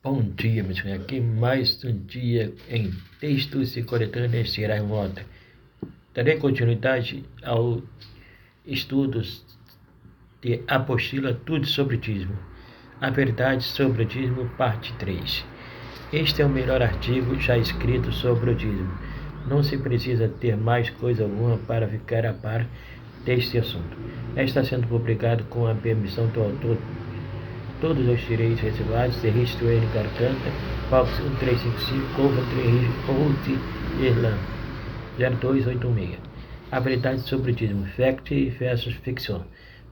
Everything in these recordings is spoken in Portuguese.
Bom dia, meus amigos. Aqui mais um dia em textos e coletâneas será remota. Darei continuidade ao estudo de apostila Tudo sobre o Dízimo. A verdade sobre o dízimo, parte 3. Este é o melhor artigo já escrito sobre o dízimo. Não se precisa ter mais coisa alguma para ficar a par deste assunto. Está sendo publicado com a permissão do autor. Todos os direitos reservados de registro N. Garganta, Fox 1355, Old Irlanda 0286. A verdade sobre o dízimo, fact versus fiction.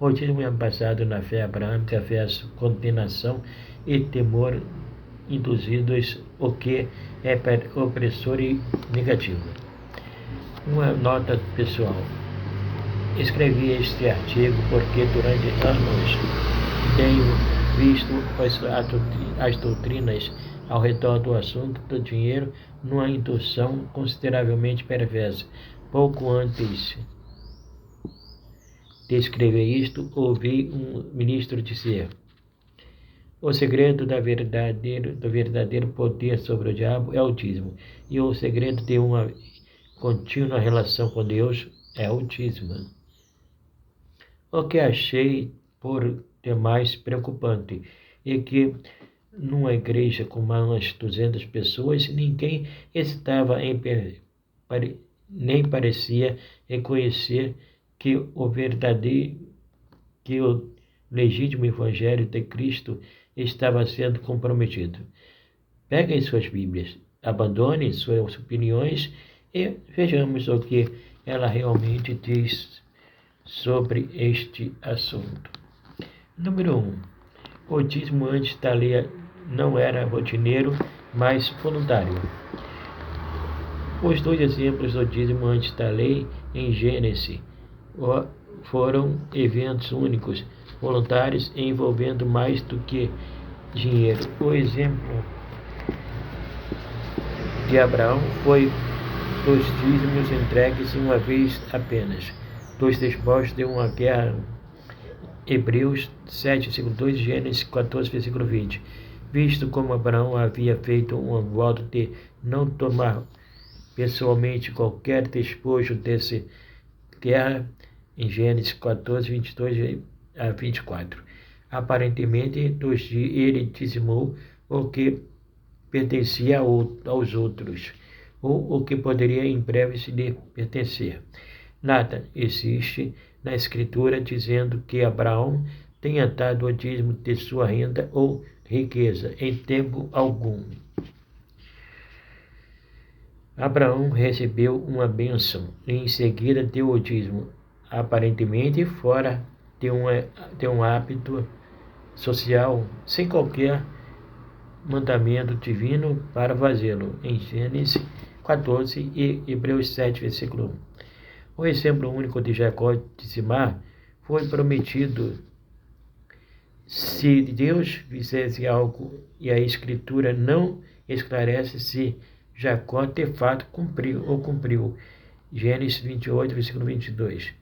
O dízimo é baseado na fé abraâmica versus condenação e temor induzidos, o que é opressor e negativo. Uma nota pessoal. Escrevi este artigo porque durante anos tenho visto as doutrinas ao redor do assunto do dinheiro numa indução consideravelmente perversa. Pouco antes de escrever isto, ouvi um ministro dizer: o segredo do verdadeiro poder sobre o diabo é o dízimo, e o segredo de uma contínua relação com Deus é o dízimo. O que achei por demais preocupante é que numa igreja com umas 200 pessoas, ninguém estava nem parecia reconhecer que o legítimo evangelho de Cristo estava sendo comprometido. Peguem suas Bíblias, abandonem suas opiniões e vejamos o que ela realmente diz sobre este assunto. Número 1. O dízimo antes da lei não era rotineiro, mas voluntário. Os dois exemplos do dízimo antes da lei em Gênesis foram eventos únicos, voluntários e envolvendo mais do que dinheiro. O exemplo de Abraão foi dos dízimos entregues uma vez apenas, dos despojos de uma guerra. Hebreus 7, versículo 2, Gênesis 14, versículo 20. Visto como Abraão havia feito um voto de não tomar pessoalmente qualquer despojo dessa terra, em Gênesis 14, 22 a 24. Aparentemente, ele dizimou o que pertencia aos outros, ou o que poderia em breve lhe pertencer. Nada existe na Escritura dizendo que Abraão tenha dado o dízimo de sua renda ou riqueza em tempo algum. Abraão recebeu uma bênção e em seguida deu o dízimo, aparentemente fora de um hábito social, sem qualquer mandamento divino para fazê-lo, em Gênesis 14 e Hebreus 7, versículo 1. O exemplo único de Jacó dizimar foi prometido. Se Deus fizesse algo e a Escritura não esclarece se Jacó de fato cumpriu. Gênesis 28, versículo 22.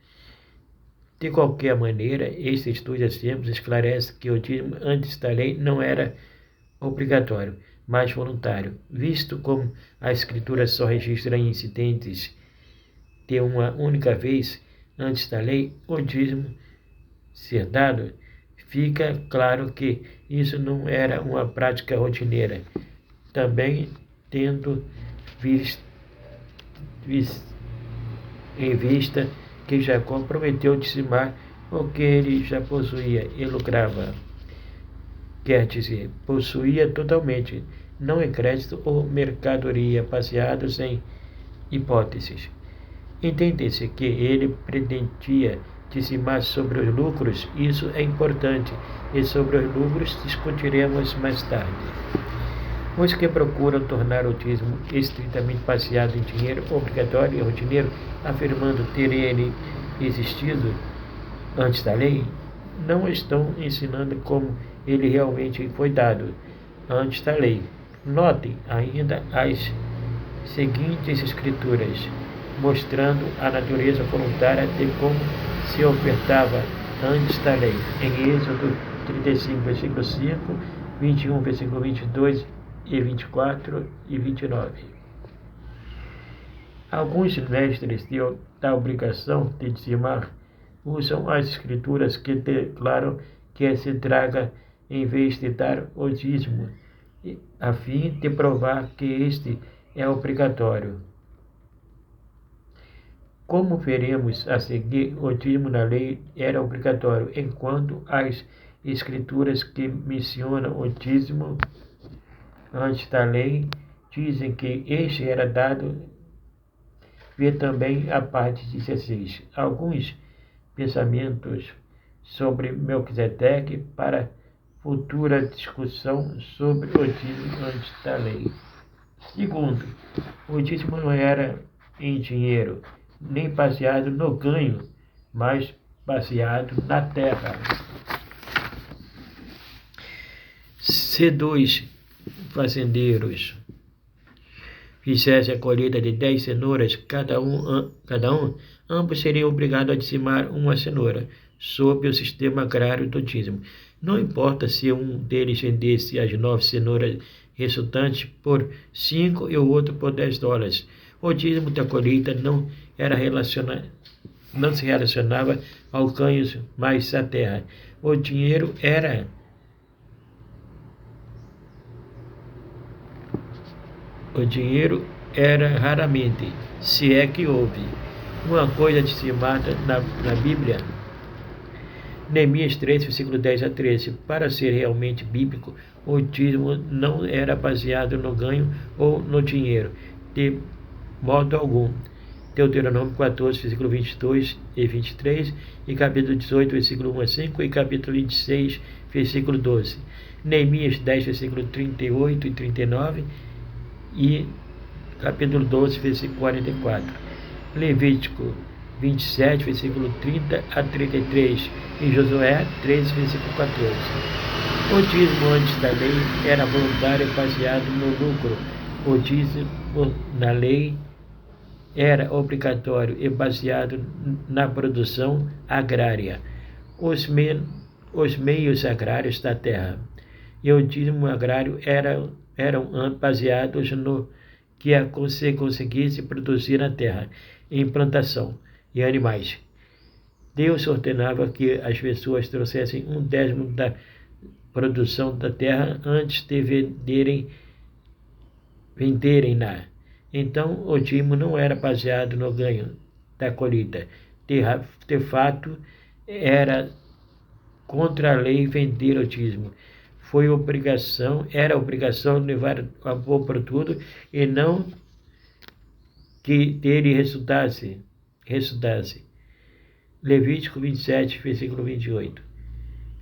De qualquer maneira, estes dois exemplos esclarecem que o dízimo antes da lei não era obrigatório, mas voluntário, visto como a Escritura só registra incidentes de uma única vez antes da lei, o dízimo ser dado, fica claro que isso não era uma prática rotineira. Também tendo em vista que Jacó prometeu dizimar o que ele já possuía e lucrava. Quer dizer, possuía totalmente, não em crédito ou mercadoria baseados em hipóteses. Entende-se que ele pretendia dizimar sobre os lucros, isso é importante, e sobre os lucros discutiremos mais tarde. Os que procuram tornar o dízimo estritamente baseado em dinheiro obrigatório e rotineiro, afirmando ter ele existido antes da lei, não estão ensinando como ele realmente foi dado antes da lei. Notem ainda as seguintes escrituras, mostrando a natureza voluntária de como se ofertava antes da lei. Em Êxodo 35, versículo 5 21, versículo 22 e 24 e 29. Alguns mestres da obrigação de dizimar usam as escrituras que declaram que se traga em vez de dar o dízimo, a fim de provar que este é obrigatório. Como veremos a seguir, o dízimo na lei era obrigatório, enquanto as escrituras que mencionam o dízimo antes da lei dizem que este era dado. Vê também a parte 16. Alguns pensamentos sobre Melquisedeque para futura discussão sobre o dízimo antes da lei. Segundo, o dízimo não era em dinheiro, nem baseado no ganho, mas baseado na terra. Se 2 fazendeiros fizessem a colheita de 10 cenouras, cada um, ambos seriam obrigados a dizimar uma cenoura, sob o sistema agrário do dízimo. Não importa se um deles vendesse as 9 cenouras resultantes por 5 e o outro por $10. O dízimo da colheita não se relacionava aos ganhos mais à terra. O dinheiro era raramente, se é que houve, uma coisa dizimada na Bíblia. Neemias 3, versículo 10 a 13. Para ser realmente bíblico, o dízimo não era baseado no ganho ou no dinheiro, de modo algum. Deuteronômio 14, versículo 22 e 23, e capítulo 18, versículo 1 a 5, e capítulo 26, versículo 12. Neemias 10, versículo 38 e 39, e capítulo 12, versículo 44. Levítico 27, versículo 30 a 33, e Josué 13, versículo 14. O dízimo antes da lei era voluntário baseado no lucro. O dízimo na lei era obrigatório e baseado na produção agrária, os meios agrários da terra. E o dízimo agrário eram baseados no que se conseguisse produzir na terra, em plantação e animais. Deus ordenava que as pessoas trouxessem 1/10 da produção da terra antes de venderem-na. Então, o dízimo não era baseado no ganho da colheita. De fato, era contra a lei vender o dízimo. Era obrigação levar a boa por tudo e não que dele resultasse. Levítico 27, versículo 28.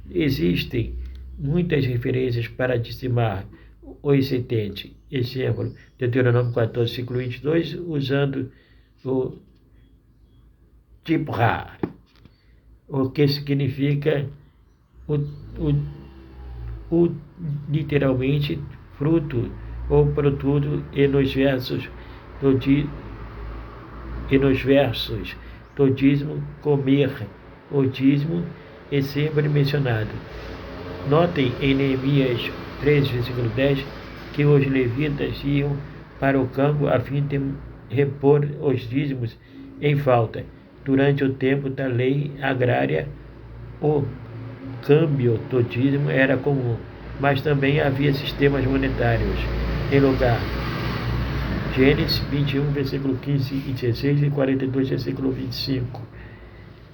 Existem muitas referências para dizimar o excedente. Exemplo, Deuteronômio 14, versículo 22, usando o tipra, o que significa literalmente fruto ou produto, e nos versos do dízimo, comer o dízimo é sempre mencionado. Notem em Neemias 3, versículo 10, que os levitas iam para o campo a fim de repor os dízimos em falta. Durante o tempo da lei agrária, o câmbio do dízimo era comum, mas também havia sistemas monetários em lugar. Gênesis 21, versículo 15 e 16, e 42, versículo 25.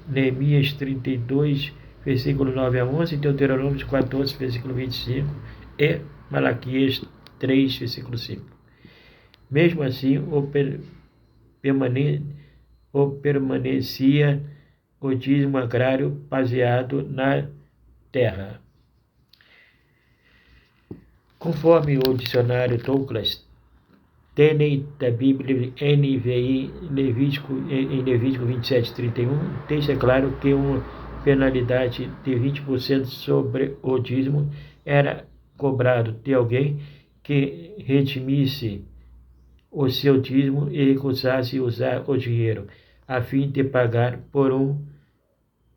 Neemias 32, versículo 9 a 11, Deuteronômio 14, versículo 25, e Malaquias 3, versículo 5. Mesmo assim, permanecia o dízimo agrário baseado na terra. Conforme o dicionário Douglas Tenney da Bíblia NVI, em Levítico 27, 31, deixa claro que uma penalidade de 20% sobre o dízimo era cobrado de alguém que redimisse o seu dízimo e recusasse usar o dinheiro, a fim de pagar por um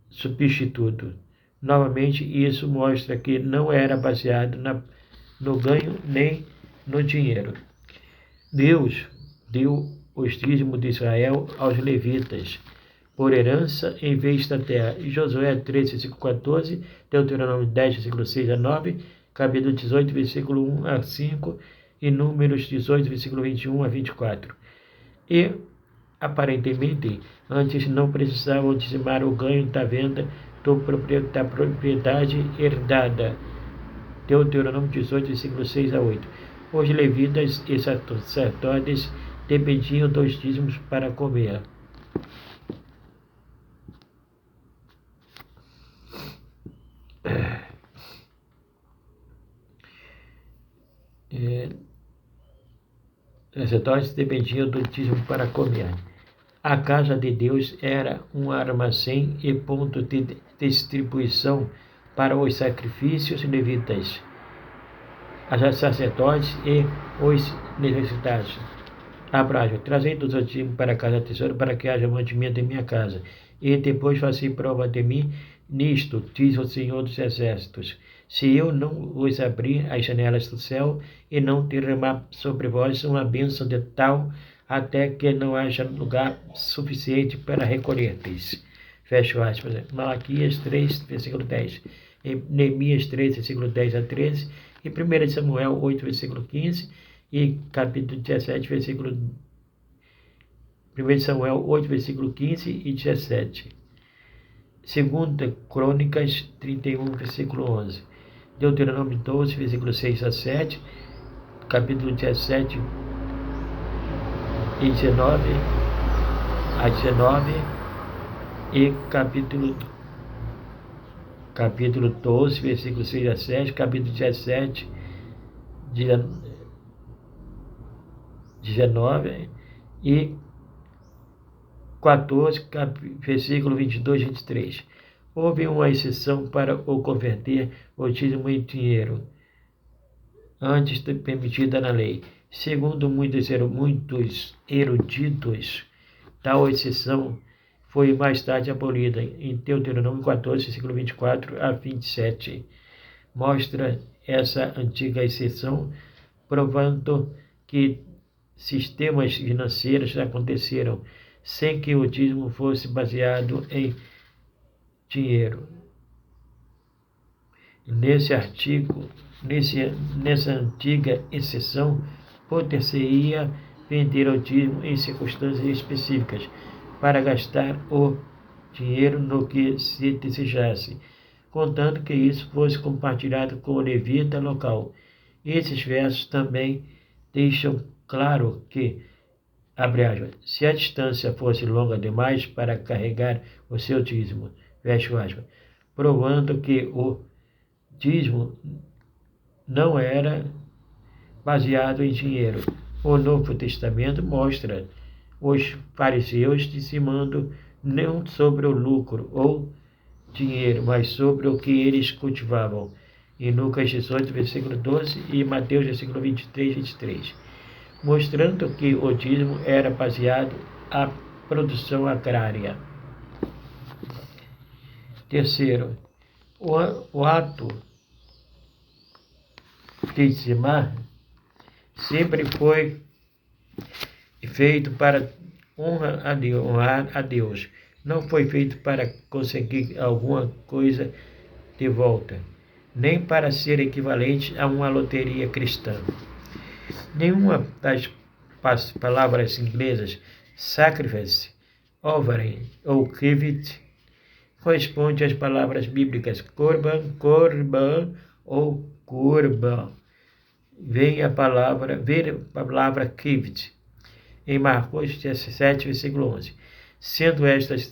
substituto. Novamente, isso mostra que não era baseado no ganho nem no dinheiro. Deus deu os dízimos de Israel aos levitas por herança em vez da terra. Josué 13, versículo 14, Deuteronômio 10, versículo 6 a 9, capítulo 18, versículo 1 a 5 e Números 18, versículo 21 a 24. E, aparentemente, antes não precisavam dizimar o ganho da venda da propriedade herdada. Deuteronômio 18, versículo 6 a 8. Os levitas e sacerdotes dependiam dos dízimos para comer. Os sacerdotes dependiam do dízimo para comer. A casa de Deus era um armazém e ponto de distribuição para os sacrifícios levitas, os sacerdotes e os necessitados. Abraão, trazei dos dízimos para a casa do tesouro, para que haja mantimento em minha casa. E depois fazei prova de mim nisto, diz o Senhor dos Exércitos. Se eu não vos abrir as janelas do céu e não derramar sobre vós uma bênção de tal, até que não haja lugar suficiente para recolher-te. Fecha aspas. Malaquias 3, versículo 10. Neemias 3, versículo 10 a 13. E 1 Samuel 8, versículo 15. E capítulo 17, versículo 1 Samuel 8, versículo 15 e 17. 2 Crônicas 31, versículo 11. Deuteronômio 12, versículo 6 a 7. Capítulo 17 e 19 a 19. E capítulo 12, versículo 6 a 7. Capítulo 17, 19 e 14, versículo 22 e 23. Houve uma exceção para o converter o dízimo em dinheiro, antes permitida na lei. Segundo muitos eruditos, tal exceção foi mais tarde abolida em Deuteronômio 14, versículo 24 a 27. Mostra essa antiga exceção, provando que sistemas financeiros aconteceram sem que o dízimo fosse baseado em dinheiro. Nesse artigo, nessa antiga exceção, poder-se-ia vender o dízimo em circunstâncias específicas para gastar o dinheiro no que se desejasse, contanto que isso fosse compartilhado com o levita local. Esses versos também deixam claro que, abre aspas, se a distância fosse longa demais para carregar o seu dízimo, fecha aspas, provando que o dízimo não era baseado em dinheiro. O Novo Testamento mostra os fariseus dizimando não sobre o lucro ou dinheiro, mas sobre o que eles cultivavam. Em Lucas 18, versículo 12 e Mateus, versículo 23 e 23. Mostrando que o dízimo era baseado à produção agrária. Terceiro, o ato de dizimar sempre foi feito para honrar a Deus. Não foi feito para conseguir alguma coisa de volta, nem para ser equivalente a uma loteria cristã. Nenhuma das palavras inglesas sacrifice, offering ou give corresponde às palavras bíblicas korban ou kurban. Vem a palavra kivit em Marcos 17, versículo 11. Sendo estas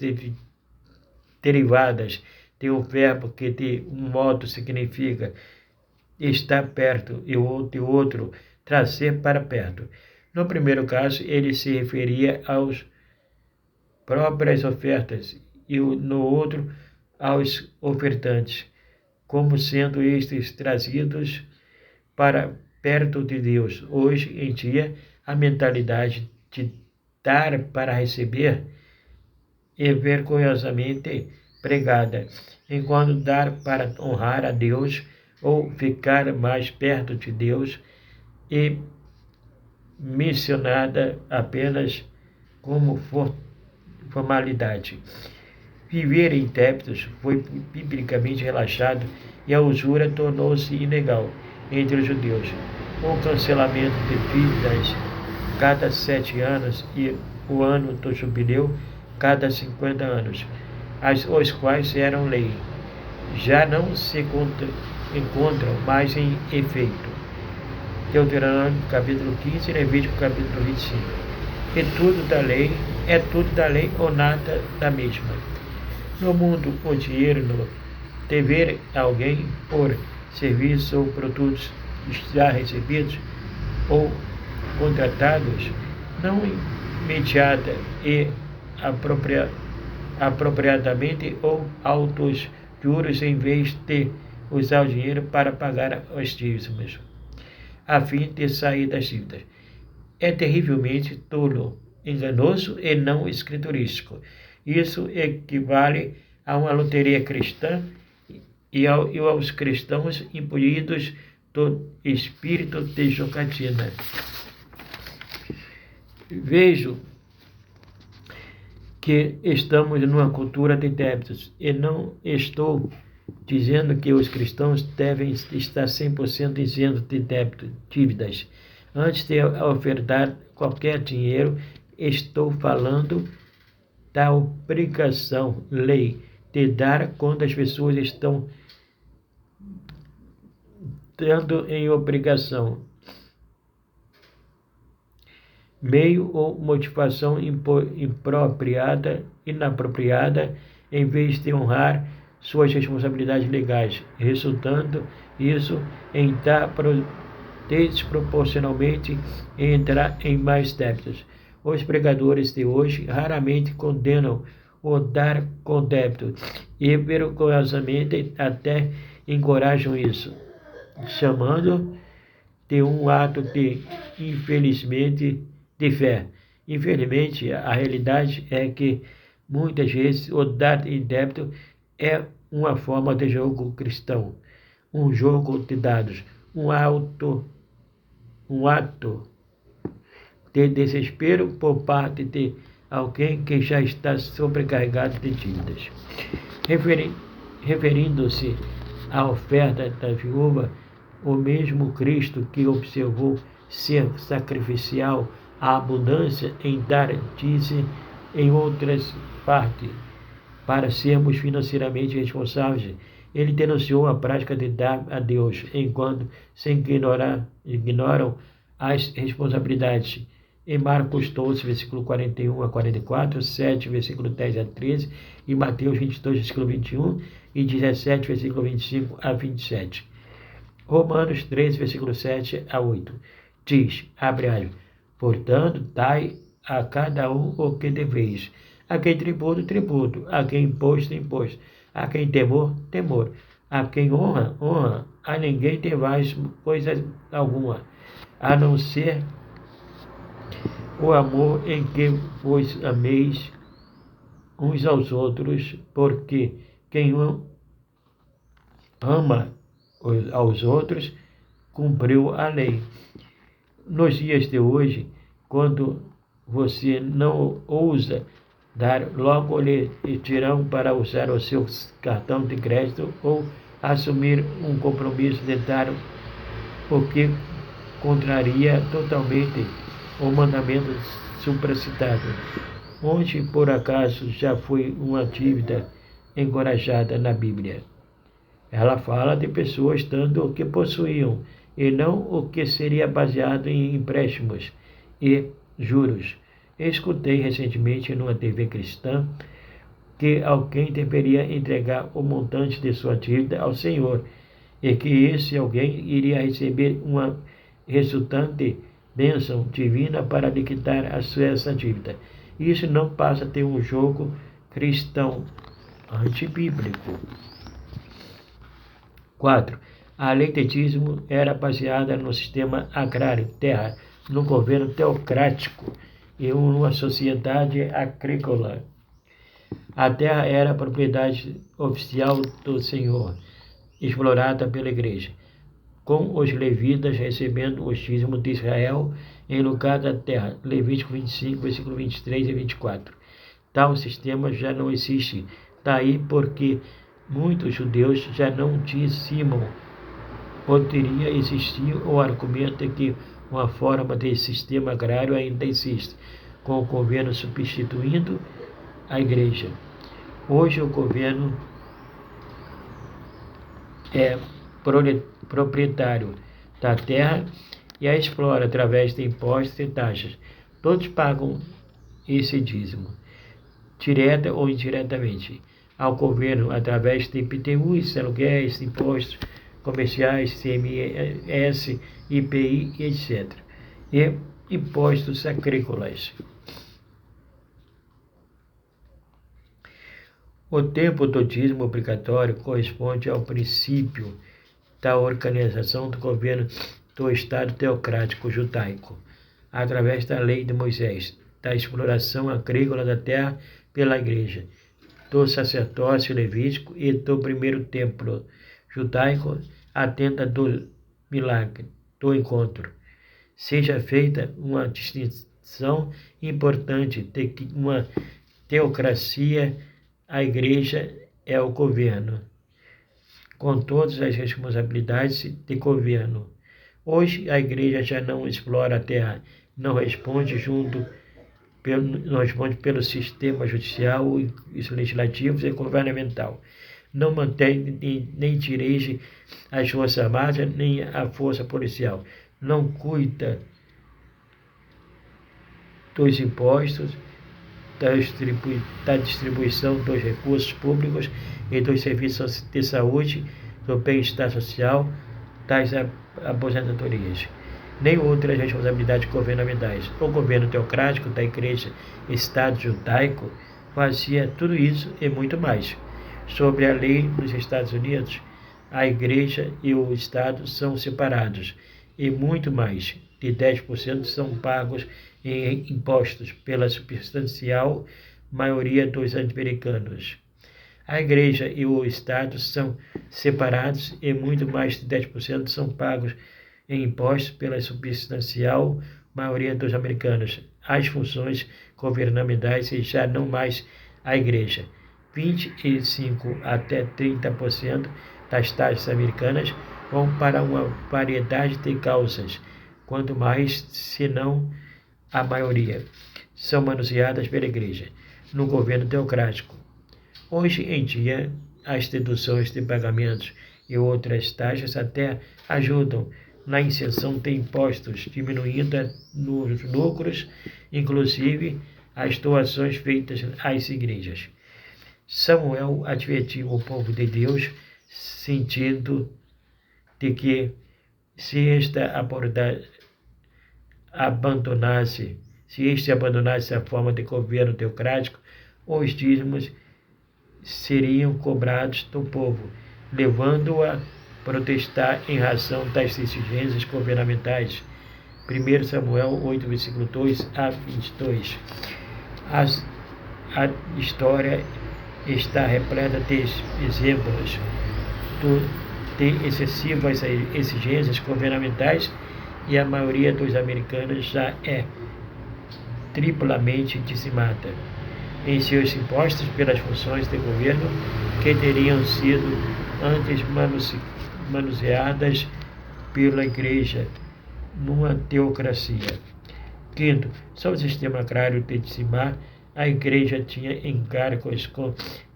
derivadas de um verbo que de um modo significa estar perto e de outro trazer para perto. No primeiro caso, ele se referia às próprias ofertas e no outro aos ofertantes, como sendo estes trazidos para perto de Deus. Hoje em dia, a mentalidade de dar para receber é vergonhosamente pregada, enquanto dar para honrar a Deus ou ficar mais perto de Deus, e mencionada apenas como formalidade. Viver em débitos foi biblicamente relaxado e a usura tornou-se ilegal entre os judeus. O cancelamento de dívidas cada 7 anos e o ano do jubileu cada 50 anos, os quais eram lei, já não se encontram mais em efeito. Deuteronômio capítulo 15 e Levítico capítulo 25. É tudo da lei ou nada da mesma. No mundo, o dinheiro, no dever alguém por serviços ou produtos já recebidos ou contratados, não imediata e apropriadamente ou altos juros, em vez de usar o dinheiro para pagar os dízimos, a fim de sair das dívidas. É terrivelmente tolo, enganoso e não escriturístico. Isso equivale a uma loteria cristã e aos cristãos imbuídos do espírito de jogatina. Vejo que estamos numa cultura de débitos e não estou dizendo que os cristãos devem estar 100% isentos de dívidas. Antes de ofertar qualquer dinheiro, estou falando da obrigação, lei, de dar quando as pessoas estão dando em obrigação, meio ou motivação inapropriada, em vez de honrar suas responsabilidades legais, resultando isso em dar desproporcionalmente em entrar em mais débitos. Os pregadores de hoje raramente condenam o dar com débito e vergonhosamente até encorajam isso, chamando de um ato de fé. Infelizmente, a realidade é que muitas vezes o dar em débito é uma forma de jogo cristão, um jogo de dados, um ato de desespero por parte de alguém que já está sobrecarregado de dívidas. Referindo-se à oferta da viúva, o mesmo Cristo que observou ser sacrificial a abundância em dar, disse em outras partes, para sermos financeiramente responsáveis. Ele denunciou a prática de dar a Deus, enquanto se ignoram as responsabilidades. Em Marcos 12, versículo 41 a 44, 7, versículo 10 a 13, e Mateus 22, versículo 21, e 17, versículo 25 a 27. Romanos 13, versículo 7 a 8, diz, abre aspas, portanto, dai a cada um o que deveis, a quem tributo, tributo, a quem imposto, imposto, a quem temor, temor, a quem honra, honra, a ninguém devais coisa alguma, a não ser o amor em que vos ameis uns aos outros, porque quem ama aos outros cumpriu a lei. Nos dias de hoje, quando você não ousa dar, logo lhe dirão para usar o seu cartão de crédito ou assumir um compromisso de dar, o que contraria totalmente o mandamento supracitado, onde por acaso já foi uma dívida encorajada na Bíblia. Ela fala de pessoas dando o que possuíam e não o que seria baseado em empréstimos e juros. Escutei recentemente numa TV cristã que alguém deveria entregar o montante de sua dívida ao Senhor e que esse alguém iria receber uma resultante bênção divina para liquidar essa dívida. Isso não passa de um jogo cristão antibíblico. 4. A lei de dízimo era baseada no sistema agrário, terra, no governo teocrático e numa sociedade agrícola. A terra era a propriedade oficial do Senhor, explorada pela igreja, com os levitas recebendo o dízimo de Israel em lugar da terra. Levítico 25, versículo 23 e 24. Tal sistema já não existe, daí porque muitos judeus já não dizimam. Poderia existir o argumento que uma forma de sistema agrário ainda existe, com o governo substituindo a igreja. Hoje o governo é proprietário da terra e a explora através de impostos e taxas. Todos pagam esse dízimo, direta ou indiretamente, ao governo através de IPTUs, aluguéis, impostos comerciais, CMS, IPI, etc. E impostos agrícolas. O tempo do dízimo obrigatório corresponde ao princípio da organização do governo do Estado teocrático judaico, através da lei de Moisés, da exploração agrícola da terra pela igreja, do sacerdócio levítico e do primeiro templo judaico, a tenda do milagre, do encontro. Seja feita uma distinção importante de que uma teocracia, a igreja é o governo, com todas as responsabilidades de governo. Hoje a igreja já não explora a terra, não responde pelo sistema judicial, legislativo e governamental. Não mantém nem dirige as forças armadas, nem a força policial. Não cuida dos impostos, da distribuição dos recursos públicos e dos serviços de saúde, do bem-estar social, das aposentadorias, nem outras responsabilidades governamentais. O governo teocrático da Igreja Estado Judaico fazia tudo isso e muito mais. Sobre a lei nos Estados Unidos, a Igreja e o Estado são separados e muito mais de 10% são pagos em impostos pela substancial maioria dos americanos. A Igreja e o Estado são separados e muito mais de 10% são pagos em impostos pela substancial maioria dos americanos. As funções governamentais e já não mais a Igreja. 25 até 30% das taxas americanas vão para uma variedade de causas, quanto mais, se não a maioria, são manuseadas pela Igreja, no governo teocrático. Hoje em dia, as deduções de pagamentos e outras taxas até ajudam na isenção de impostos, diminuindo nos lucros, inclusive as doações feitas às igrejas. Samuel advertiu o povo de Deus, sentindo de que se este abandonasse a forma de governo teocrático, os dízimos seriam cobrados do povo, levando-o a protestar em razão das exigências governamentais. 1 Samuel 8, versículo 2 a 22. A história está repleta de exemplos de excessivas exigências governamentais e a maioria dos americanos já é triplamente dizimada em seus impostos pelas funções de governo que teriam sido antes manuseadas pela Igreja numa teocracia. Quinto, sobre o sistema agrário de dizimar, a Igreja tinha encargos com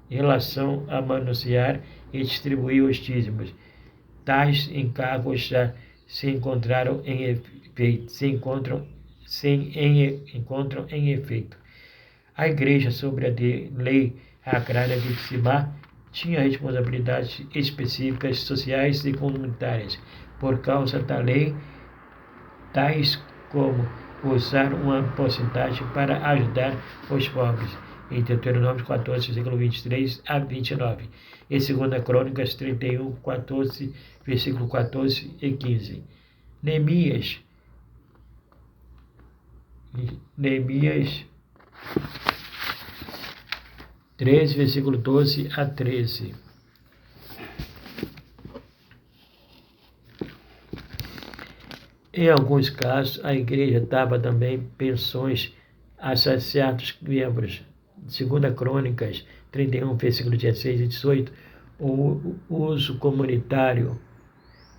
relação a manusear e distribuir os dízimos. Tais encargos já se encontram em efeito. A Igreja, sobre a lei agrária de dizimar, tinha responsabilidades específicas sociais e comunitárias por causa da lei, tais como usar uma porcentagem para ajudar os pobres, em Deuteronômio 14, versículo 23 a 29, e 2 Crônicas 31, 14, versículo 14 e 15. Neemias 13, versículo 12 a 13. Em alguns casos, a igreja dava também pensões a certos membros. 2 Crônicas 31, versículo 16 e 18, o uso comunitário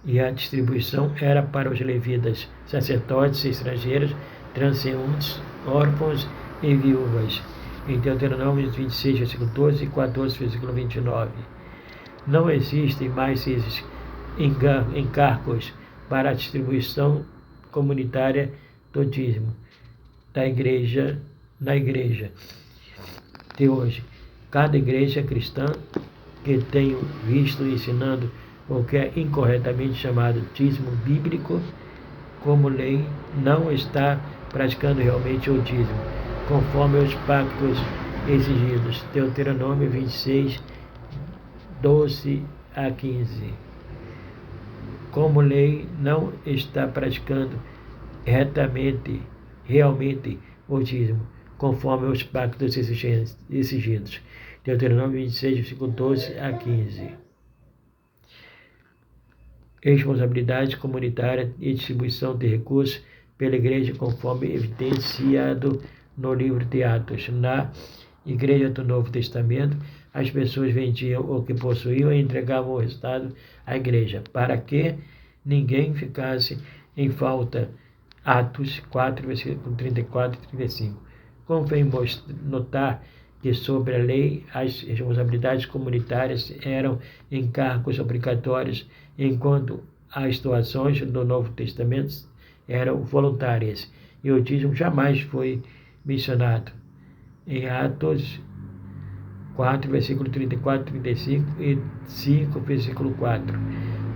e a distribuição era para os levitas, sacerdotes estrangeiros, transeuntes, órfãos e viúvas. Em Deuteronômio 26, versículo 12 e 14, versículo 29. Não existem mais esses encargos para a distribuição comunitária do dízimo da igreja na igreja de hoje. Cada igreja cristã que tenho visto ensinando o que é incorretamente chamado dízimo bíblico como lei não está praticando realmente o dízimo, conforme os pactos exigidos. Deuteronômio 26, 12 a 15. Como lei não está praticando realmente o dízimo, conforme os pactos exigidos. Deuteronômio 26, versículo 12 a 15. Responsabilidade comunitária e distribuição de recursos pela igreja, conforme evidenciado no livro de Atos. Na igreja do Novo Testamento, as pessoas vendiam o que possuíam e entregavam o resultado à igreja, para que ninguém ficasse em falta. Atos 4, versículo 34 e 35. Convém notar que sobre a lei as responsabilidades comunitárias eram encargos obrigatórios, enquanto as doações do Novo Testamento eram voluntárias, e o dízimo jamais foi mencionado. Em Atos 4, versículo 34 e 35 e 5, versículo 4.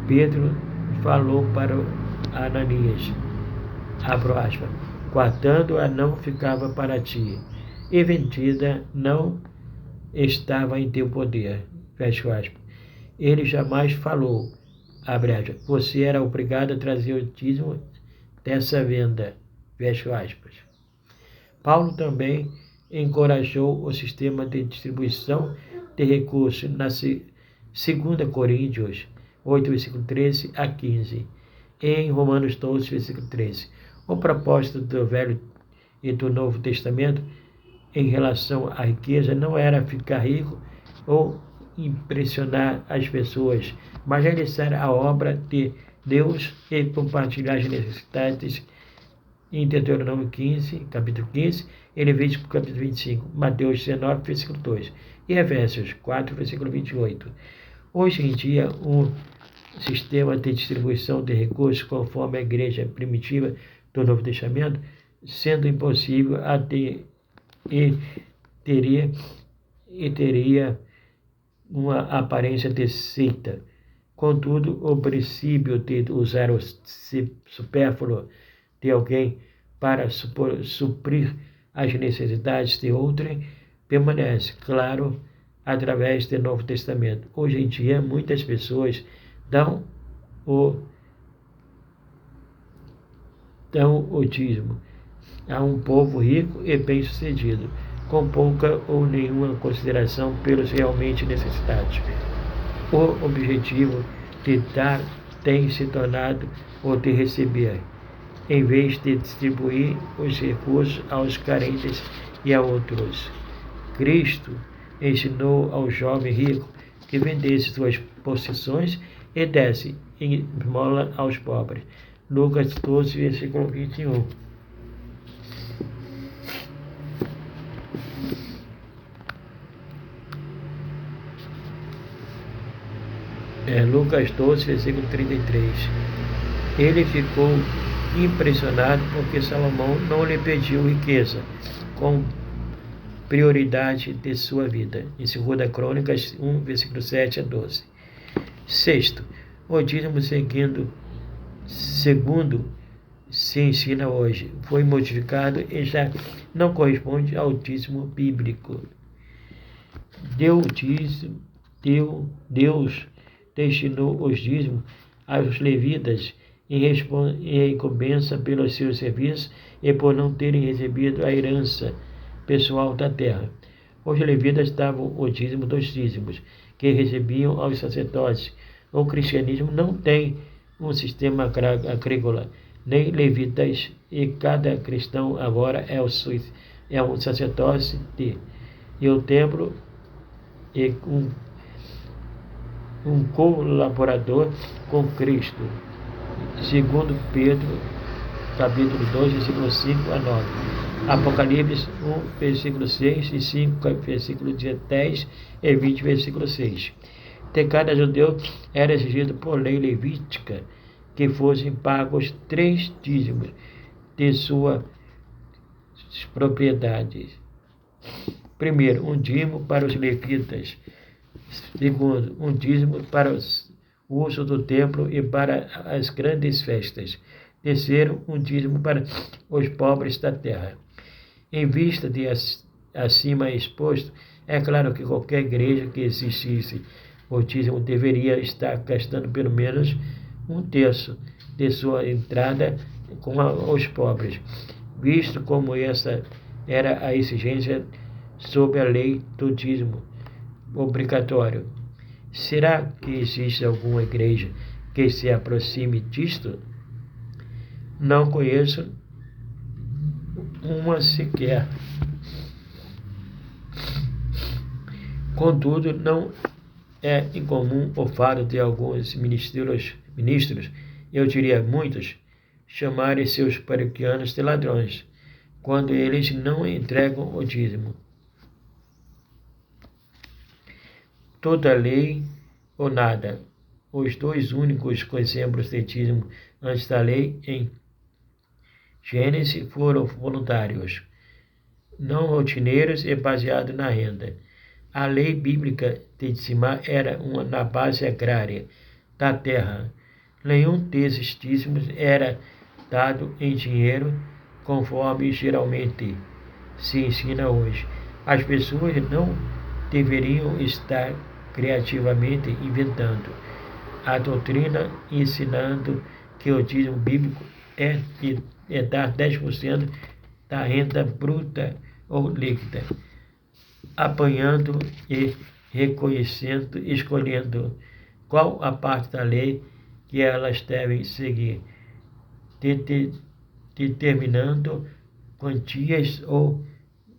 Pedro falou para Ananias, abro aspas, guardando-a não ficava para ti, e vendida não estava em teu poder, fecho aspas. Ele jamais falou, abre aspas, você era obrigado a trazer o dízimo dessa venda, fecho aspas. Paulo também encorajou o sistema de distribuição de recursos na 2 Coríntios 8, versículo 13 a 15, e em Romanos 12, versículo 13. O propósito do Velho e do Novo Testamento em relação à riqueza não era ficar rico ou impressionar as pessoas, mas realizar a obra de Deus e compartilhar as necessidades. Em Deuteronômio 15, capítulo 15, e Levítico capítulo 25, Mateus 19, versículo 2, e Efésios 4, versículo 28. Hoje em dia, um sistema de distribuição de recursos conforme a igreja primitiva do Novo Testamento, sendo impossível teria uma aparência de seita. Contudo, o princípio de usar o supérfluo de alguém para suprir as necessidades de outrem permanece, claro, através do Novo Testamento. Hoje em dia, muitas pessoas dão o dízimo a um povo rico e bem-sucedido, com pouca ou nenhuma consideração pelos realmente necessitados. O objetivo de dar tem se tornado o de receber, em vez de distribuir os recursos aos carentes e a outros. Cristo ensinou ao jovem rico que vendesse suas possessões e desse em esmola aos pobres. Lucas 12, versículo 21. Lucas 12, versículo 33. Ele ficou impressionado porque Salomão não lhe pediu riqueza como prioridade de sua vida. Em 2 Crônicas 1, versículo 7 a 12. Sexto, o dízimo segundo se ensina hoje, foi modificado e já não corresponde ao dízimo bíblico. Deus destinou os dízimos aos levitas em recompensa pelos seus serviços e por não terem recebido a herança pessoal da terra. Os levitas davam o dízimo dos dízimos, que recebiam aos sacerdotes. O cristianismo não tem um sistema agrícola, nem levitas, e cada cristão agora é um sacerdote e o templo é um colaborador com Cristo. Segundo Pedro, capítulo 2, versículo 5 a 9. Apocalipse 1, versículo 6 e 5, versículo 10 e 20, versículo 6. De cada judeu era exigido por lei levítica que fossem pagos 3 dízimos de suas propriedades. Primeiro, um dízimo para os levitas. Segundo, um dízimo para o uso do templo e para as grandes festas. Terceiro, um dízimo para os pobres da terra. Em vista de acima exposto, é claro que qualquer igreja que existisse o dízimo deveria estar gastando pelo menos 1/3 de sua entrada com os pobres, visto como essa era a exigência sob a lei do dízimo obrigatório. Será que existe alguma igreja que se aproxime disto? Não conheço uma sequer. Contudo, não é incomum o fato de alguns ministros, eu diria muitos, chamarem seus paroquianos de ladrões, quando eles não entregam o dízimo. Toda lei ou nada. Os 2 únicos exemplos de dízimo antes da lei em Gênesis foram voluntários, não rotineiros e baseados na renda. A lei bíblica de dizimar era na base agrária da terra. Nenhum desses dízimos era dado em dinheiro, conforme geralmente se ensina hoje. As pessoas não deveriam estar criativamente inventando a doutrina, ensinando que o dízimo bíblico é dar 10% da renda bruta ou líquida, apanhando e reconhecendo, escolhendo qual a parte da lei que elas devem seguir, determinando quantias ou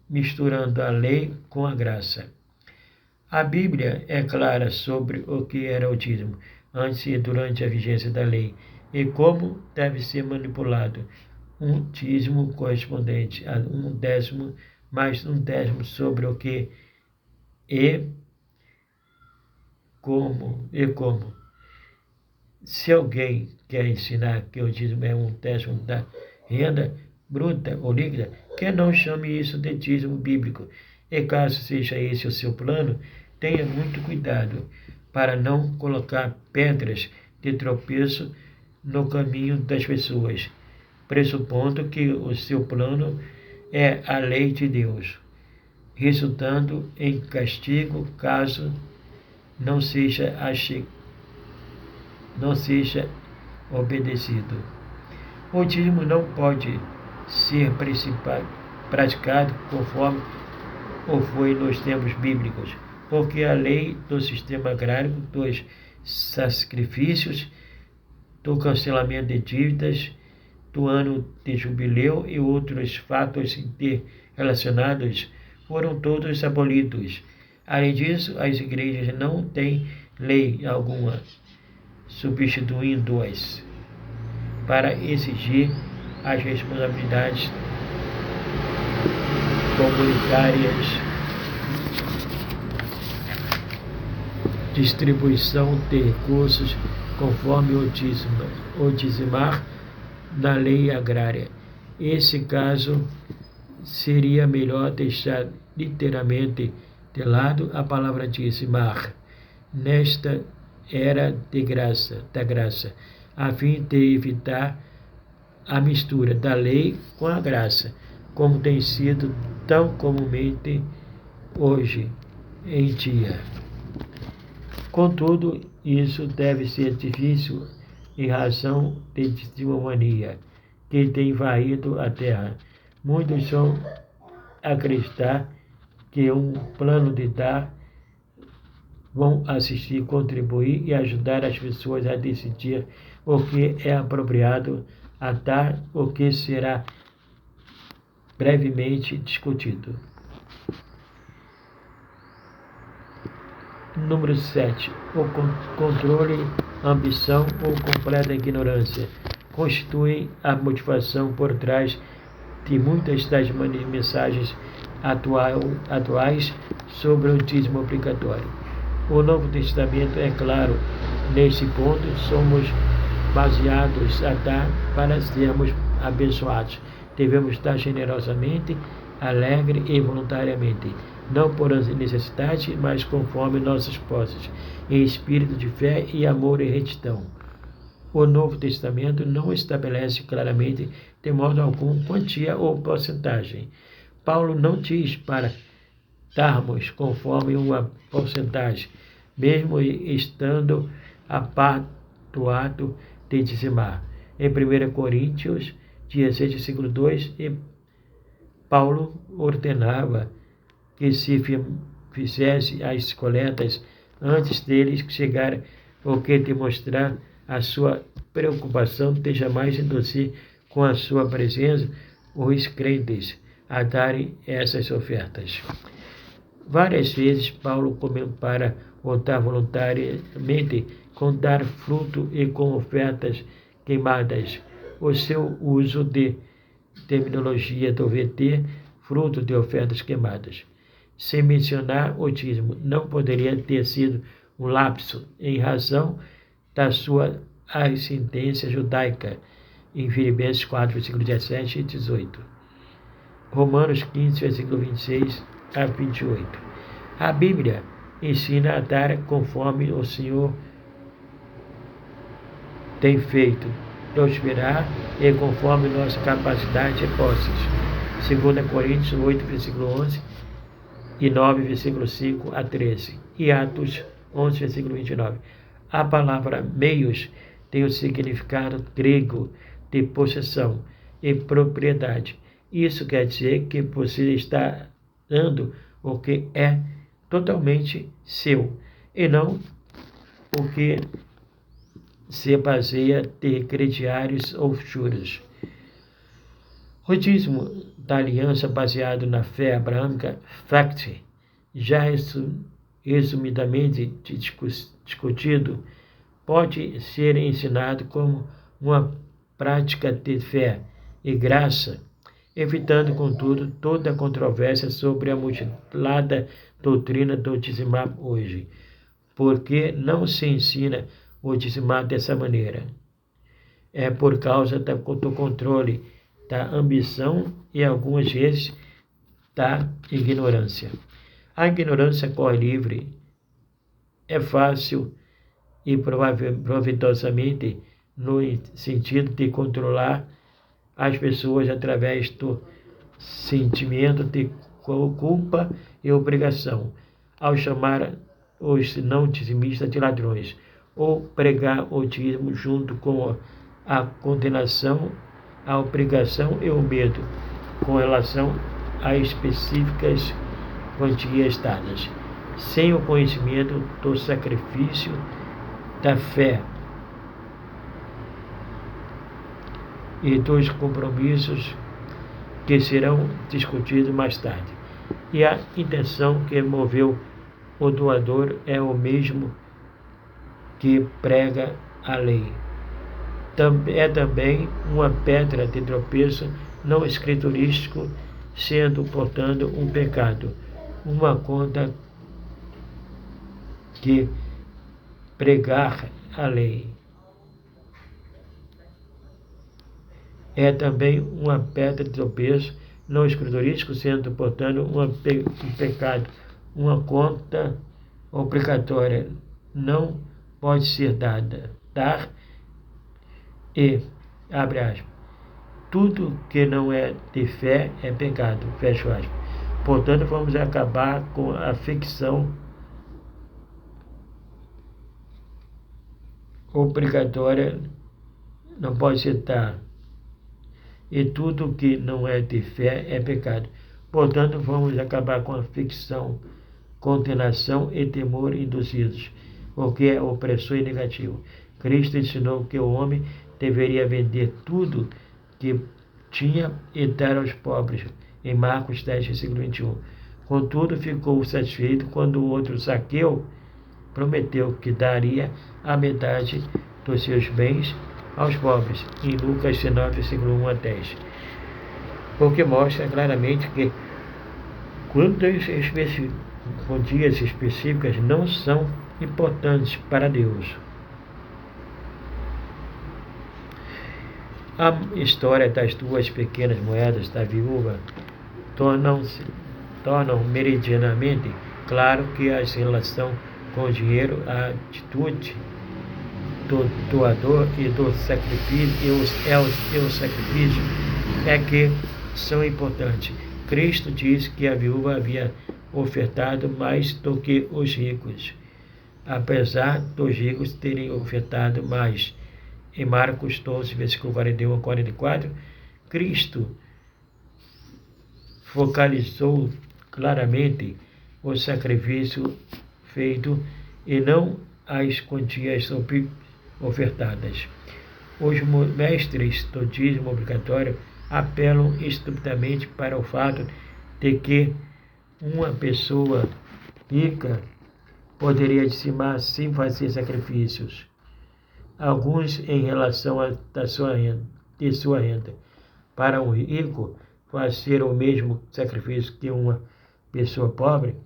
misturando a lei com a graça. A Bíblia é clara sobre o que era o dízimo antes e durante a vigência da lei e como deve ser manipulado. Um dízimo correspondente a 1/10 mais 1/10 sobre o que e como. Se alguém quer ensinar que o dízimo é 1/10 da renda bruta ou líquida, que não chame isso de dízimo bíblico. E caso seja esse o seu plano, tenha muito cuidado para não colocar pedras de tropeço no caminho das pessoas, pressupondo que o seu plano é a lei de Deus, resultando em castigo caso não seja obedecido. O dízimo não pode ser praticado conforme ou foi nos tempos bíblicos, porque a lei do sistema agrário, dos sacrifícios, do cancelamento de dívidas, do ano de jubileu e outros fatos relacionados foram todos abolidos. Além disso, as igrejas não têm lei alguma substituindo-as para exigir as responsabilidades comunitárias, distribuição de recursos conforme o dizimar na lei agrária. Esse caso seria melhor deixar literalmente de lado a palavra dizimar nesta era da graça, a fim de evitar a mistura da lei com a graça, como tem sido tão comumente hoje em dia. Contudo, isso deve ser difícil em razão de dizimomania que tem invadido a terra. Muitos são acreditar que um plano de dar vão assistir, contribuir e ajudar as pessoas a decidir o que é apropriado a dar, o que será brevemente discutido. Número 7. O controle, ambição ou completa ignorância constituem a motivação por trás de muitas das mensagens atuais sobre o dízimo obrigatório. O Novo Testamento é claro nesse ponto. Somos baseados a dar para sermos abençoados. Devemos dar generosamente, alegre e voluntariamente, não por necessidade, mas conforme nossas posses, em espírito de fé e amor e retidão. O Novo Testamento não estabelece claramente, de modo algum, quantia ou porcentagem. Paulo não diz para darmos conforme uma porcentagem, mesmo estando a par do ato de dizimar. Em 1 Coríntios 16, versículo 2, Paulo ordenava que se fizesse as coletas antes deles chegarem, o que demonstrar a sua preocupação de jamais induzir com a sua presença os crentes a darem essas ofertas. Várias vezes Paulo compara o dar voluntariamente com dar fruto e com ofertas queimadas. O seu uso de terminologia do VT, fruto de ofertas queimadas, sem mencionar o dízimo, não poderia ter sido um lapso em razão da sua ascendência judaica, em Filipenses 4, versículo 17 e 18. Romanos 15, versículo 26 a 28. A Bíblia ensina a dar conforme o Senhor tem feito, prosperar e conforme nossa capacidade e posses. 2 Coríntios 8, versículo 11 e 9, versículo 5 a 13. E Atos 11, versículo 29. A palavra meios tem o significado grego de possessão e propriedade. Isso quer dizer que você está dando o que é totalmente seu, e não o que se baseia de crediários ou juros. O dízimo da aliança baseado na fé abraâmica, FACT, já resumidamente discutido, pode ser ensinado como uma prática de fé e graça, evitando, contudo, toda a controvérsia sobre a mutilada doutrina do dizimar hoje, porque não se ensina o dizimar dessa maneira. É por causa do controle, da ambição e, algumas vezes, da ignorância. A ignorância corre livre, é fácil e proveitosamente no sentido de controlar as pessoas através do sentimento de culpa e obrigação, ao chamar os não dizimistas de ladrões, ou pregar o dízimo junto com a condenação, a obrigação e o medo, com relação a específicas quantias dadas, sem o conhecimento do sacrifício da fé e dos compromissos que serão discutidos mais tarde. E a intenção que moveu o doador é o mesmo que prega a lei. É também uma pedra de tropeço não escriturístico, sendo, portanto, um pecado, uma conta que pregar a lei. É também uma pedra de tropeço não escriturístico, sendo, portanto, um pecado, uma conta obrigatória, não pode ser dada. Dar e, abre aspas, tudo que não é de fé é pecado, fecha aspas. Portanto, vamos acabar com a ficção obrigatória, não pode ser dar. E tudo que não é de fé é pecado. Portanto, vamos acabar com a ficção, condenação e temor induzidos, o que é opressor e negativo. Cristo ensinou que o homem deveria vender tudo que tinha e dar aos pobres, em Marcos 10, versículo 21. Contudo, ficou satisfeito quando o outro Zaqueu prometeu que daria a metade dos seus bens aos pobres, em Lucas 19, versículo 1 a 10. O que mostra claramente que quantias específicas não são importantes para Deus. A história das duas pequenas moedas da viúva tornam meridianamente claro que a relação com o dinheiro, a atitude do doador e do sacrifício o sacrifício é que são importantes. Cristo diz que a viúva havia ofertado mais do que os ricos, apesar dos ricos terem ofertado mais. Em Marcos 12, versículo 41 a 44, Cristo focalizou claramente o sacrifício feito e não as quantias ofertadas. Os mestres do dízimo obrigatório apelam estupidamente para o fato de que uma pessoa rica poderia dizimar sem fazer sacrifícios, alguns em relação à sua renda. Para um rico, fazer o mesmo sacrifício que uma pessoa pobre,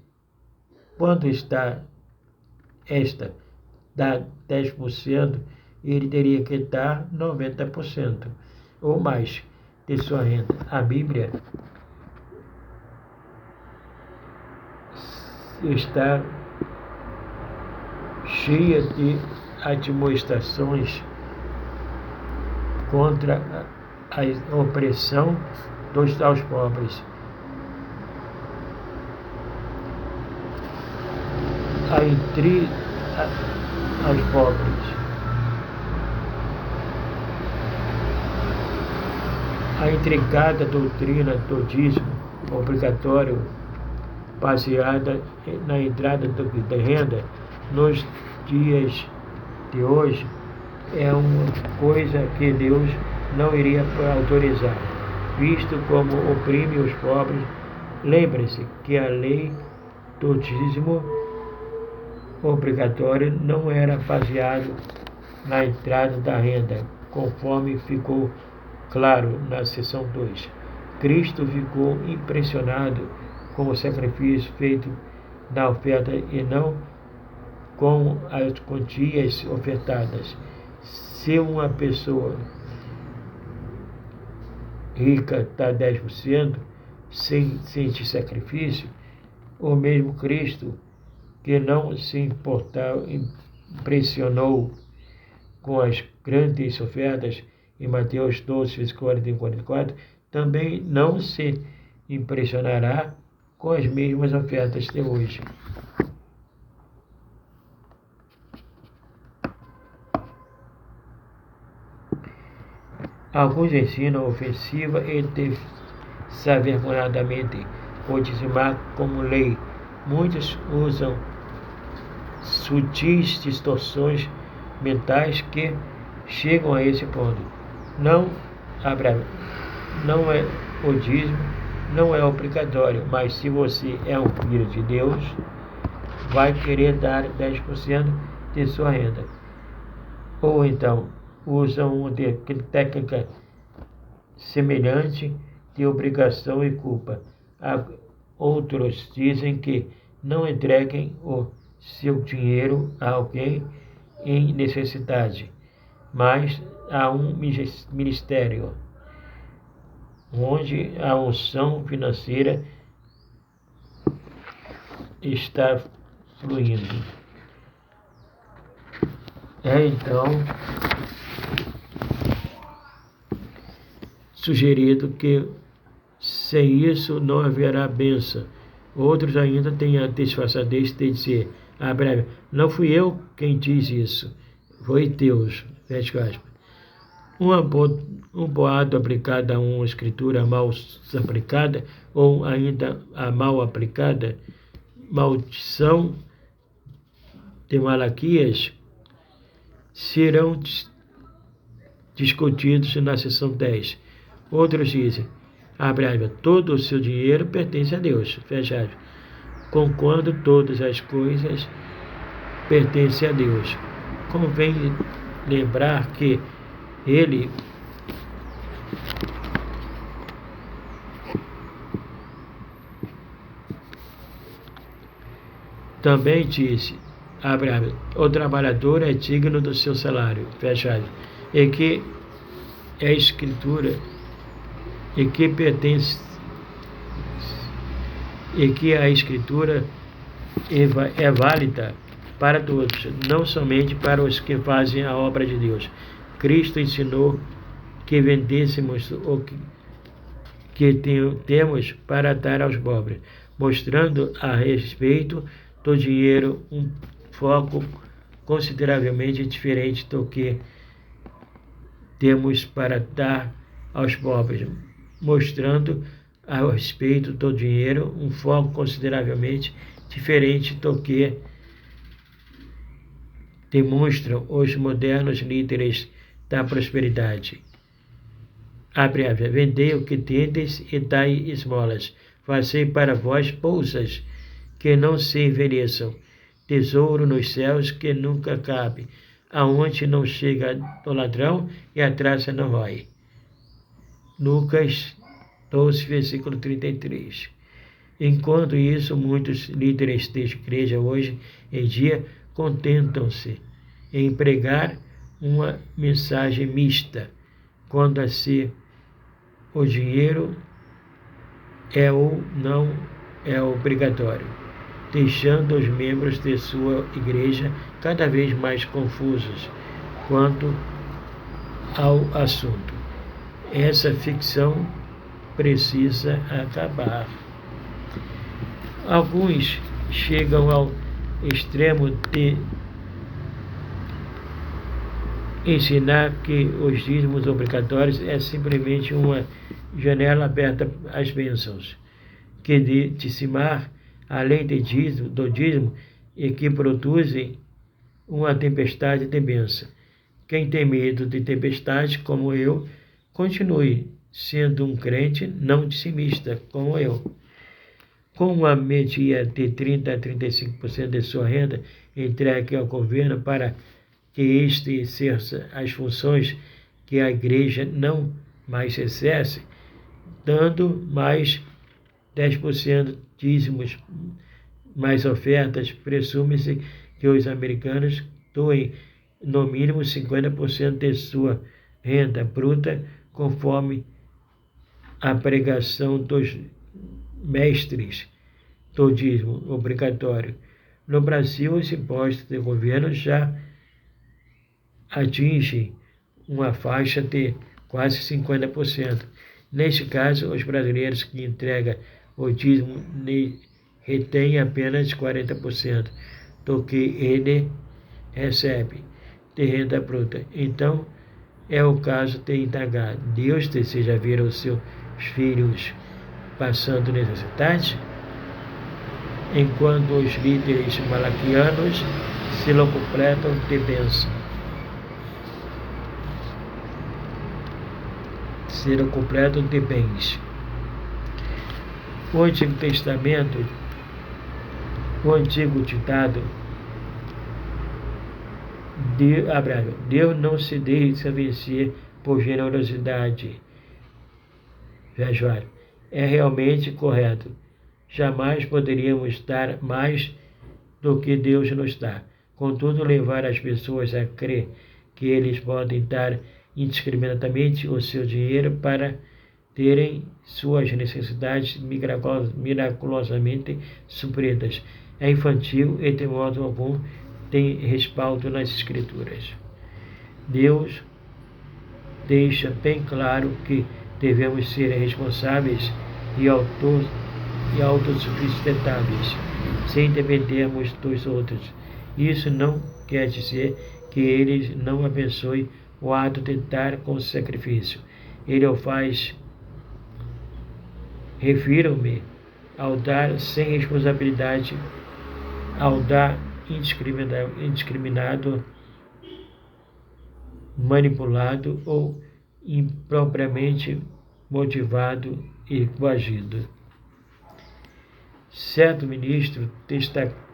quando esta dá 10%, ele teria que dar 90% ou mais de sua renda. A Bíblia está cheia de admoestações contra a opressão aos pobres. Aos pobres. A intricada doutrina do dízimo obrigatório, baseada na entrada da renda nos dias de hoje, é uma coisa que Deus não iria autorizar, visto como oprime os pobres. Lembre-se que a lei do dízimo obrigatório não era baseado na entrada da renda, conforme ficou claro na seção 2. Cristo ficou impressionado com o sacrifício feito na oferta e não com as quantias ofertadas. Se uma pessoa rica dá 10% sem sentir sacrifício, o mesmo Cristo, que não se impressionou com as grandes ofertas em Mateus 12, versículo 41 e 44, também não se impressionará com as mesmas ofertas de hoje. Alguns ensinam ofensiva e desavergonhadamente o dizimar como lei. Muitos usam sutis distorções mentais que chegam a esse ponto. Não é o dízimo, não é obrigatório, mas se você é um filho de Deus, vai querer dar 10% de sua renda. Ou então, usam uma técnica semelhante de obrigação e culpa. Outros dizem que não entreguem o seu dinheiro a alguém em necessidade, mas a um ministério, onde a unção financeira está fluindo. Então sugerido que sem isso não haverá bênção. Outros ainda têm a disfarçadez de dizer, não fui eu quem diz isso, foi Deus, fecha aspas. Um boato aplicado a uma escritura mal aplicada, ou ainda a mal aplicada, maldição de Malaquias, serão discutidos na seção 10. Outros dizem, abre aspas, todo o seu dinheiro pertence a Deus, fecha aspas, conquanto todas as coisas pertencem a Deus. Convém lembrar que ele também disse, abre aspas, o trabalhador é digno do seu salário, fecha aspas, e que é escritura e que pertence e que a escritura é válida para todos, não somente para os que fazem a obra de Deus. Cristo ensinou que vendêssemos o que temos para dar aos pobres, mostrando a respeito do dinheiro um foco consideravelmente diferente do que temos para dar aos pobres, mostrando a respeito do dinheiro um foco consideravelmente diferente do que demonstram os modernos líderes da prosperidade. Abre aspas, vendei o que tendes e dai esmolas, fazei para vós bolsas que não se envelheçam, tesouro nos céus que nunca cabe, aonde não chega o ladrão e a traça não rói. Lucas 12, versículo 33. Enquanto isso, muitos líderes da igreja hoje em dia contentam-se em pregar uma mensagem mista, quando assim o dinheiro é ou não é obrigatório, deixando os membros de sua igreja cada vez mais confusos quanto ao assunto. Essa ficção precisa acabar. Alguns chegam ao extremo de ensinar que os dízimos obrigatórios é simplesmente uma janela aberta às bênçãos, que de dizimar, além do dízimo, e que produzem uma tempestade de bênção. Quem tem medo de tempestade, como eu, continue sendo um crente não dizimista, como eu. Com uma média de 30% a 35% de sua renda entregue ao governo para que este exerça as funções que a igreja não mais exerce, dando mais 10% dízimos, mais ofertas, presume-se que os americanos doem no mínimo 50% de sua renda bruta, conforme a pregação dos mestres do dízimo obrigatório. No Brasil, os impostos do governo já atingem uma faixa de quase 50%. Neste caso, os brasileiros que entregam o dízimo retêm apenas 40% do que ele recebe de renda bruta. Então, é o caso de indagar: Deus deseja ver os seus filhos passando necessidade? Enquanto os líderes malaquianos se completam de bênção. Serão completos de bens. O Antigo Testamento, o antigo ditado, Deus não se deixa vencer por generosidade. É realmente correto. Jamais poderíamos dar mais do que Deus nos dá. Contudo, levar as pessoas a crer que eles podem dar indiscriminadamente o seu dinheiro para terem suas necessidades miraculosamente supridas é infantil e de modo algum tem respaldo nas Escrituras. Deus deixa bem claro que devemos ser responsáveis e autossustentáveis, sem dependermos dos outros. Isso não quer dizer que eles não abençoem o ato de dar com sacrifício. Ele o faz, refiro-me ao dar sem responsabilidade, ao dar indiscriminado, manipulado ou impropriamente motivado e coagido. Certo ministro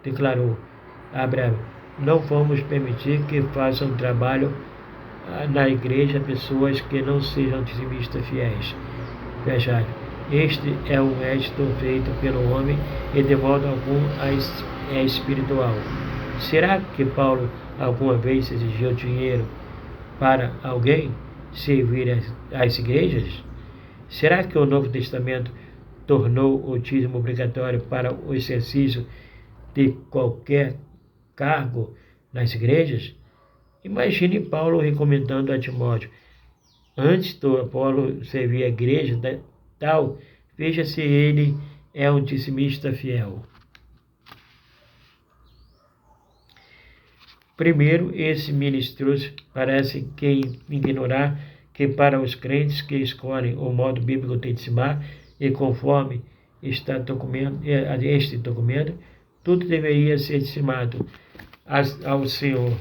declarou, não vamos permitir que façam trabalho na igreja pessoas que não sejam dizimistas fiéis. Fecha. Este é um édito feito pelo homem e de modo algum é espiritual. Será que Paulo alguma vez exigiu dinheiro para alguém servir às igrejas? Será que o Novo Testamento tornou o dízimo obrigatório para o exercício de qualquer cargo nas igrejas? Imagine Paulo recomendando a Timóteo: antes do Apolo servir a igreja tal, veja se ele é um dizimista fiel. Primeiro, esses ministros parecem ignorar que para os crentes que escolhem o modo bíblico de dizimar e conforme este documento, tudo deveria ser dizimado ao Senhor.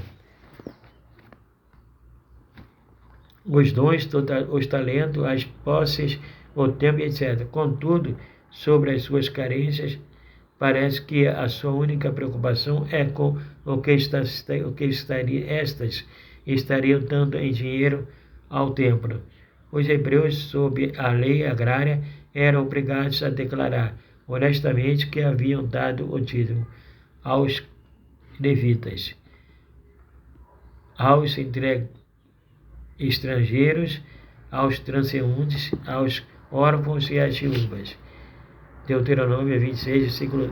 Os dons, os talentos, as posses, o tempo, etc. Contudo, sobre as suas carências, parece que a sua única preocupação é com o que estas estariam dando em dinheiro ao templo. Os hebreus, sob a lei agrária, eram obrigados a declarar honestamente que haviam dado o dízimo aos levitas, aos estrangeiros, aos transeuntes, aos órfãos e às viúvas. Deuteronômio 26, versículo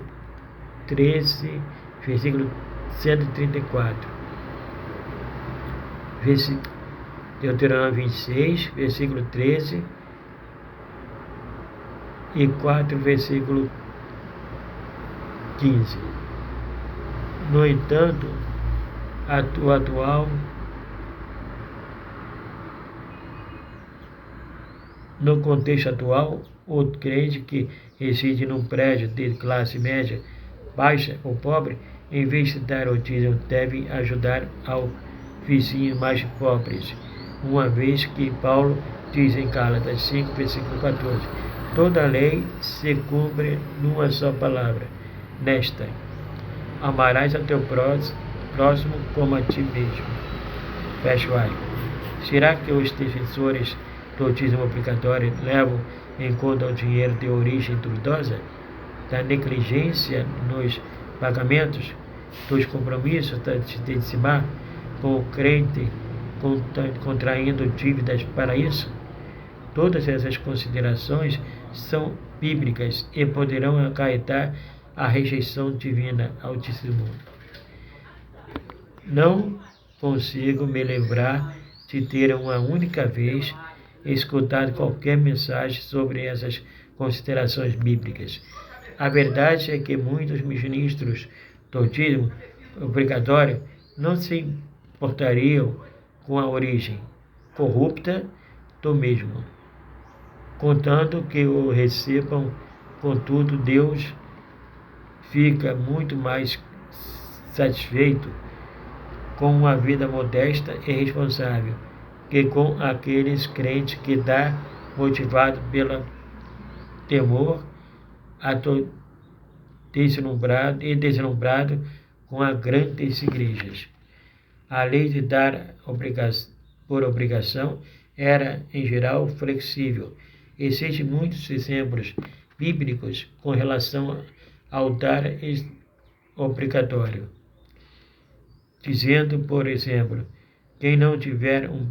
13, versículo 134. Deuteronômio 26, versículo 13 e 4, versículo 15. No entanto, no contexto atual, o crente que reside num prédio de classe média, baixa ou pobre, em vez de dar o dízimo, deve ajudar ao vizinho mais pobre, uma vez que Paulo diz em Gálatas 5, versículo 14, toda a lei se cumpre numa só palavra, nesta: amarás a teu próximo como a ti mesmo. Fecha o aspas. Será que os defensores do dízimo obrigatório levam em conta o dinheiro de origem duvidosa, da negligência nos pagamentos, dos compromissos de dizimar, com o crente contraindo dívidas para isso? Todas essas considerações são bíblicas e poderão acarretar a rejeição divina ao dízimo. Não consigo me lembrar de ter uma única vez escutado qualquer mensagem sobre essas considerações bíblicas. A verdade é que muitos ministros do dízimo obrigatório não se importariam com a origem corrupta do mesmo, contanto que o recebam. Contudo, Deus fica muito mais satisfeito com uma vida modesta e responsável que com aqueles crentes que dá motivado pelo temor deslumbrado com as grandes igrejas. A lei de dar por obrigação era, em geral, flexível. Existem muitos exemplos bíblicos com relação ao dar obrigatório, dizendo, por exemplo, quem não tiver um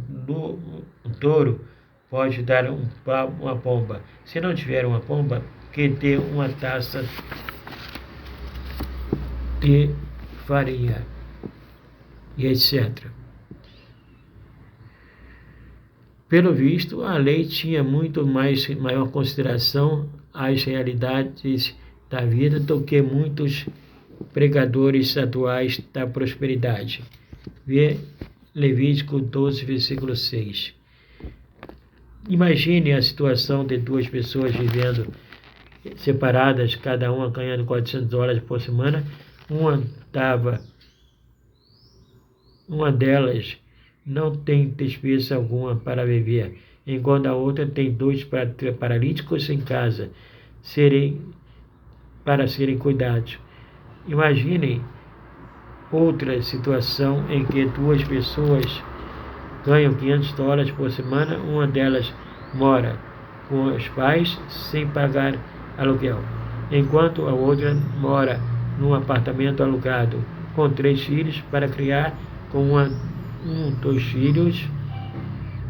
touro pode dar uma pomba. Se não tiver uma pomba, que dê uma taça de farinha, e etc. Pelo visto, a lei tinha maior consideração às realidades da vida do que muitos pregadores atuais da prosperidade. Levítico 12, versículo 6. Imagine a situação de duas pessoas vivendo separadas, cada uma ganhando $400 por semana. Uma delas não tem despesa alguma para viver, enquanto a outra tem 2 paralíticos em casa para serem cuidados. Imaginem outra situação em que duas pessoas ganham $500 por semana, uma delas mora com os pais sem pagar aluguel, enquanto a outra mora num apartamento alugado com 3 filhos para criar com dos filhos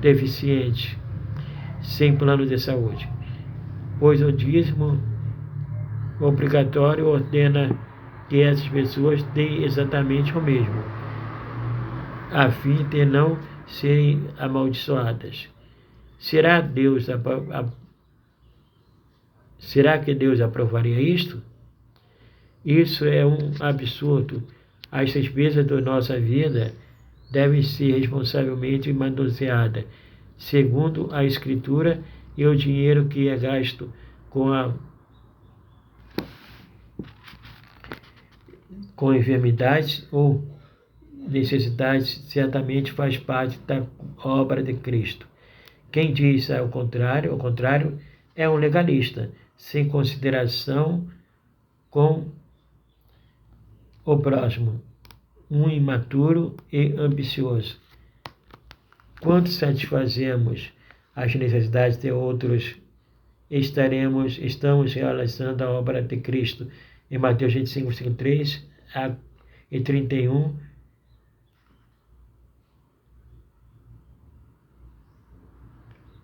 deficiente, sem plano de saúde, pois o dízimo obrigatório ordena que essas pessoas deem exatamente o mesmo, a fim de não serem amaldiçoadas. Será que Deus aprovaria isto? Isso é um absurdo. As despesas da nossa vida devem ser responsavelmente manuseadas, segundo a Escritura, e o dinheiro que é gasto com enfermidades ou necessidades certamente faz parte da obra de Cristo. Quem diz ao contrário, é um legalista, sem consideração com o próximo, um imaturo e ambicioso. Quando satisfazemos as necessidades de outros, estamos realizando a obra de Cristo. Em Mateus 25, versículo 3 e 31,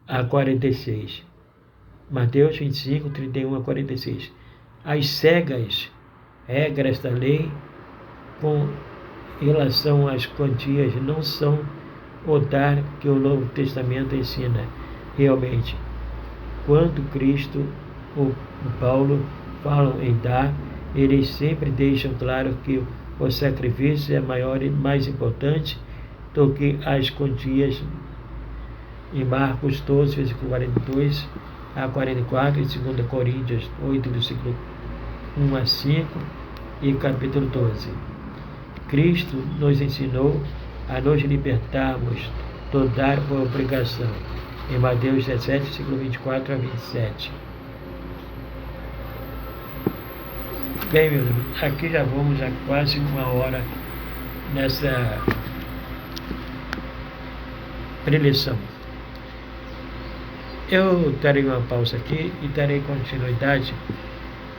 a 46. Mateus 25, 31 a 46. As cegas regras da lei com relação às quantias não são o dar que o Novo Testamento ensina. Realmente, quando Cristo ou Paulo falam em dar, eles sempre deixam claro que o sacrifício é maior e mais importante do que as quantias. Em Marcos 12, versículo 42 a 44, e 2 Coríntios 8, versículo 1 a 5 e capítulo 12. Cristo nos ensinou a nos libertarmos do dar por obrigação. Em Mateus 17, versículo 24 a 27. Bem, meus amigos, aqui já vamos a quase 1 hora nessa preleção. Eu darei uma pausa aqui e darei continuidade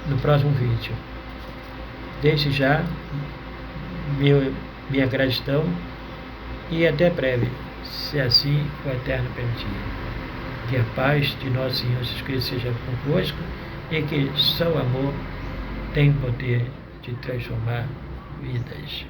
no próximo vídeo. Desde já, minha gratidão e até breve, se assim o Eterno permitir. Que a paz de nosso Senhor Jesus Cristo seja convosco e que só o amor tem poder de transformar vidas.